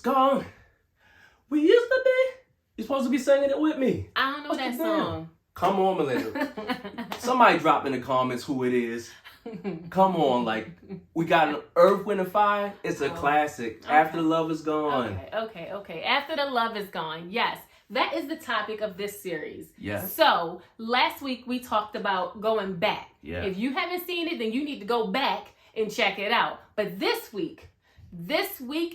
gone. We used to be. You're supposed to be singing it with me. I don't know that song. Come on, Melinda. Somebody drop in the comments who it is. Come on, like, we got an Earth, Wind, and Fire. It's a classic. Okay. After the Love Is Gone. Okay. After the Love Is Gone. Yes. That is the topic of this series. Yes. So, last week we talked about going back. Yeah. If you haven't seen it, then you need to go back and check it out. But this week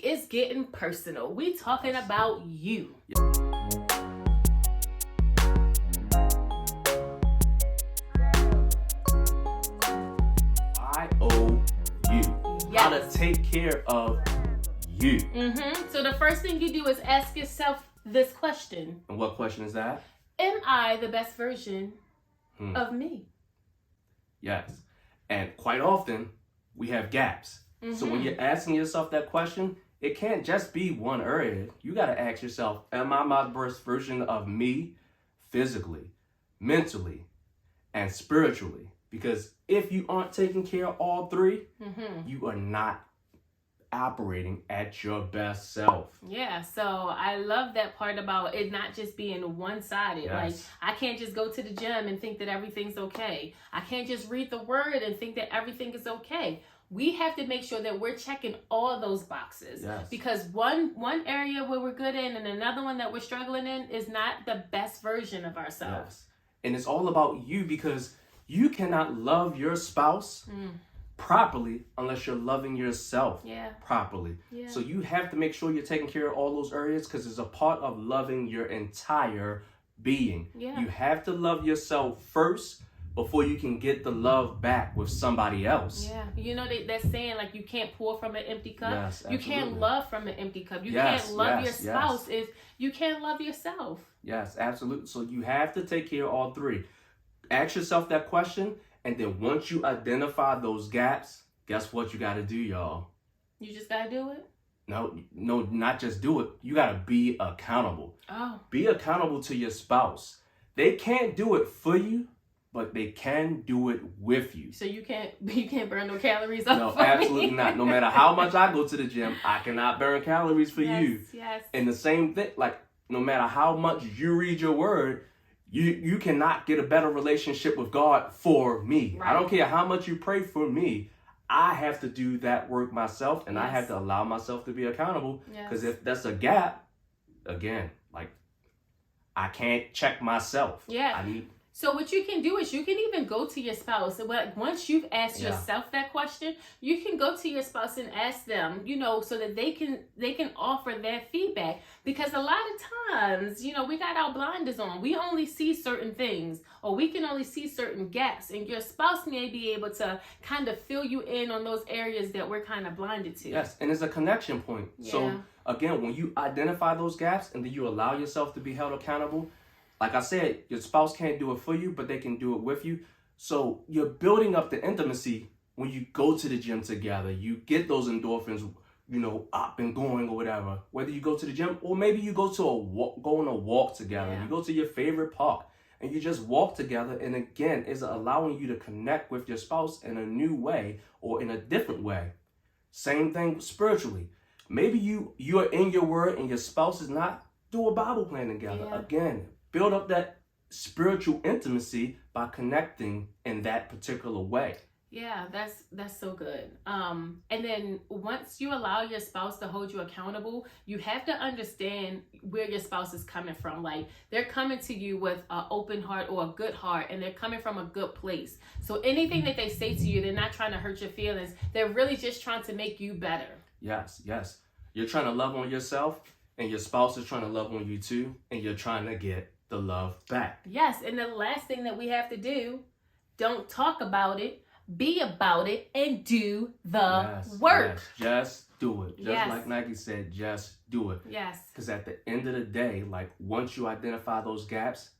is getting personal. We talking about you. Yes. How to take care of you. So the first thing you do is ask yourself this question. And what question is that? Am I the best version of me? Yes. And quite often, we have gaps. So when you're asking yourself that question, it can't just be one area. You got to ask yourself, am I my best version of me physically, mentally, and spiritually? Because if you aren't taking care of all three, you are not operating at your best self. Yeah, so I love that part about it not just being one-sided. Yes. Like, I can't just go to the gym and think that everything's okay. I can't just read the word and think that everything is okay. We have to make sure that we're checking all those boxes. Yes. Because one area where we're good in and another one that we're struggling in is not the best version of ourselves. Yes. And it's all about you, because you cannot love your spouse properly unless you're loving yourself properly. Yeah. So you have to make sure you're taking care of all those areas, because it's a part of loving your entire being. Yeah. You have to love yourself first before you can get the love back with somebody else. Yeah, you know they're saying, like, you can't pour from an empty cup. Yes, you can't absolutely. love from an empty cup. You Yes, can't love your yes, spouse if you can't love yourself. Yes, absolutely. So you have to take care of all three. Ask yourself that question, and then once you identify those gaps, guess what you got to do, y'all? You just gotta do it. No, not just do it. You got to be accountable. Oh. Be accountable to your spouse. They can't do it for you, but they can do it with you. So you can't burn no calories off. No, for me. absolutely not. No matter how much I go to the gym, I cannot burn calories for you. Yes. And the same thing, like, no matter how much you read your word, you cannot get a better relationship with God for me. Right. I don't care how much you pray for me. I have to do that work myself, and I have to allow myself to be accountable. Because if that's a gap, again, like, I can't check myself. Yeah. So what you can do is you can even go to your spouse. Once you've asked yourself that question, you can go to your spouse and ask them, so that they can offer their feedback. Because a lot of times, we got our blinders on. We only see certain things, or we can only see certain gaps. And your spouse may be able to kind of fill you in on those areas that we're kind of blinded to. Yes, and it's a connection point. Yeah. So again, when you identify those gaps and then you allow yourself to be held accountable, like I said, your spouse can't do it for you, but they can do it with you. So you're building up the intimacy when you go to the gym together. You get those endorphins, up and going or whatever. Whether you go to the gym or maybe you go on a walk together. Yeah. You go to your favorite park and you just walk together. And again, it's allowing you to connect with your spouse in a new way or in a different way. Same thing spiritually. Maybe you're in your word and your spouse is not. Do a Bible plan together. Yeah. Again, build up that spiritual intimacy by connecting in that particular way. Yeah, that's so good. And then once you allow your spouse to hold you accountable, you have to understand where your spouse is coming from. Like, they're coming to you with an open heart or a good heart, and they're coming from a good place. So anything that they say to you, they're not trying to hurt your feelings. They're really just trying to make you better. Yes. You're trying to love on yourself, and your spouse is trying to love on you too, and you're trying to get the love back. Yes, and the last thing that we have to do, don't talk about it, be about it, and do the work. Yes. Just do it. Just Yes. like Nike said, just do it. Yes. Because at the end of the day, like, once you identify those gaps,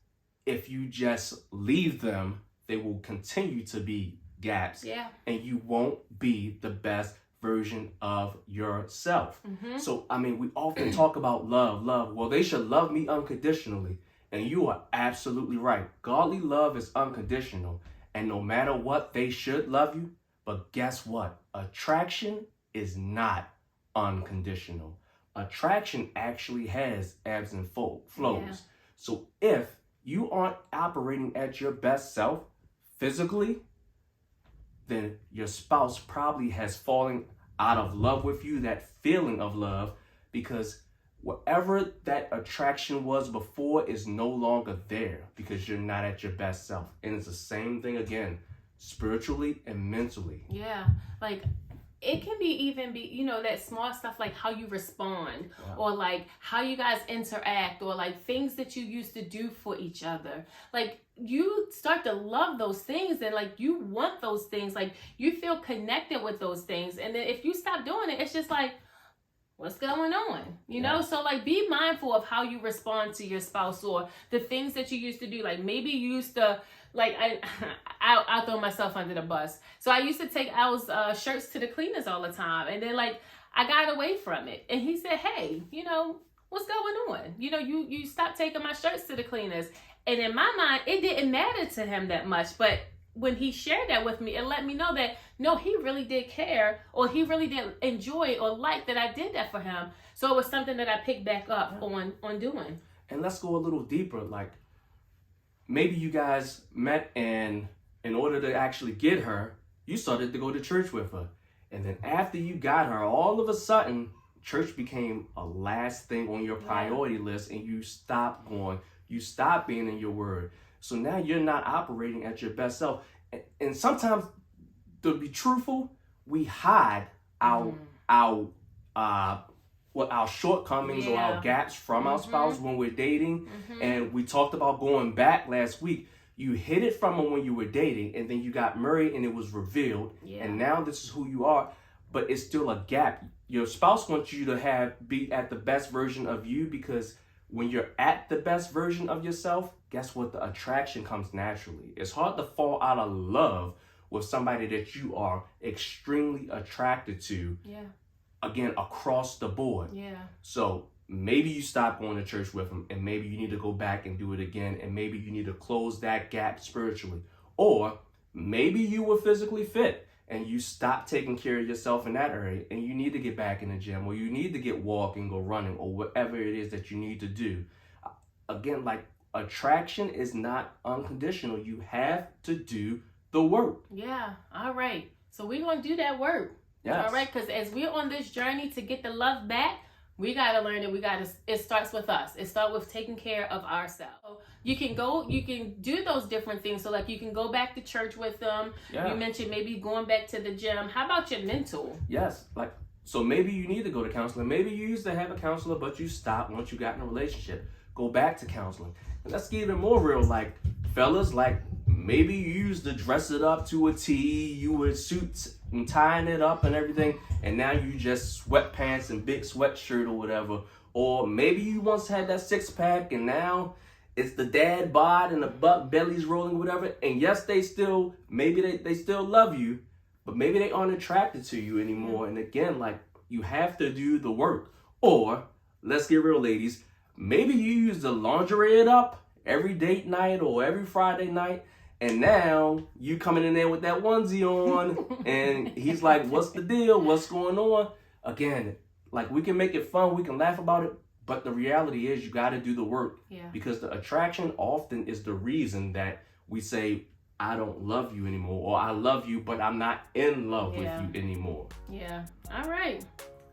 if you just leave them, they will continue to be gaps. Yeah. And you won't be the best version of yourself. So, we often talk about love. Well, they should love me unconditionally. And you are absolutely right. Godly love is unconditional. And no matter what, they should love you. But guess what? Attraction is not unconditional. attraction actually has ebbs and flows. Yeah. So if you aren't operating at your best self physically, then your spouse probably has fallen out of love with you, that feeling of love, because whatever that attraction was before is no longer there because you're not at your best self. And it's the same thing again, spiritually and mentally. Yeah, like it can even be, you know, that small stuff like how you respond, or like how you guys interact, or like things that you used to do for each other. Like you start to love those things, and like you want those things, like you feel connected with those things. And then if you stop doing it, it's just like, what's going on? You know? So like be mindful of how you respond to your spouse, or the things that you used to do. Like maybe you used to, like I'll throw myself under the bus. So I used to take Al's shirts to the cleaners all the time, and then like I got away from it, and he said, hey, you know, what's going on? You know, you stopped taking my shirts to the cleaners. And in my mind, it didn't matter to him that much, but when he shared that with me, it let me know that no, he really did care, or he really did enjoy or like that I did that for him. So it was something that I picked back up on doing. And let's go a little deeper. Like maybe you guys met, and in order to actually get her, you started to go to church with her. And then after you got her, all of a sudden, church became a last thing on your priority list, and you stopped going. You stopped being in your word. So now you're not operating at your best self. And sometimes, to be truthful, we hide our shortcomings or our gaps from our spouse when we're dating. And we talked about going back last week. You hid it from them when you were dating, and then you got married and it was revealed. And now this is who you are, but it's still a gap. Your spouse wants you to be at the best version of you, because when you're at the best version of yourself, guess what? The attraction comes naturally. It's hard to fall out of love with somebody that you are extremely attracted to. Again, across the board. So maybe you stop going to church with them, and maybe you need to go back and do it again, and maybe you need to close that gap spiritually. Or maybe you were physically fit and you stopped taking care of yourself in that area, and you need to get back in the gym, or you need to get walking or running, or whatever it is that you need to do. Again, like, attraction is not unconditional. You have to do the work. All right. So we're going to do that work. All right. Because as we're on this journey to get the love back, we got to learn that it starts with us. It starts with taking care of ourselves. So you can do those different things. So like you can go back to church with them. You mentioned maybe going back to the gym. How about your mental? Like, so maybe you need to go to counseling. Maybe you used to have a counselor, but you stopped once you got in a relationship. Go back to counseling. And let's get even more real. Like, fellas, like maybe you used to dress it up to a T. You were suits and tying it up and everything, and now you just sweatpants and big sweatshirt or whatever. Or maybe you once had that six-pack, and now it's the dad bod and the butt belly's rolling, whatever. And yes, they still love you, but maybe they aren't attracted to you anymore. And again, like, you have to do the work. Or let's get real, ladies. Maybe you used to lingerie it up every date night or every Friday night, and now you coming in there with that onesie on, and he's like, what's the deal? What's going on? Again, like, we can make it fun, we can laugh about it, but the reality is you got to do the work. Because the attraction often is the reason that we say, I don't love you anymore, or I love you, but I'm not in love with you anymore.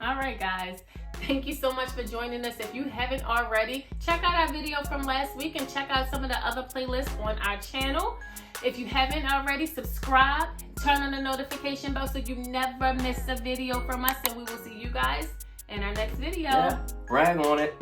All right, guys. Thank you so much for joining us. If you haven't already, check out our video from last week and check out some of the other playlists on our channel. If you haven't already, subscribe, turn on the notification bell so you never miss a video from us, and we will see you guys in our next video. Brag on it.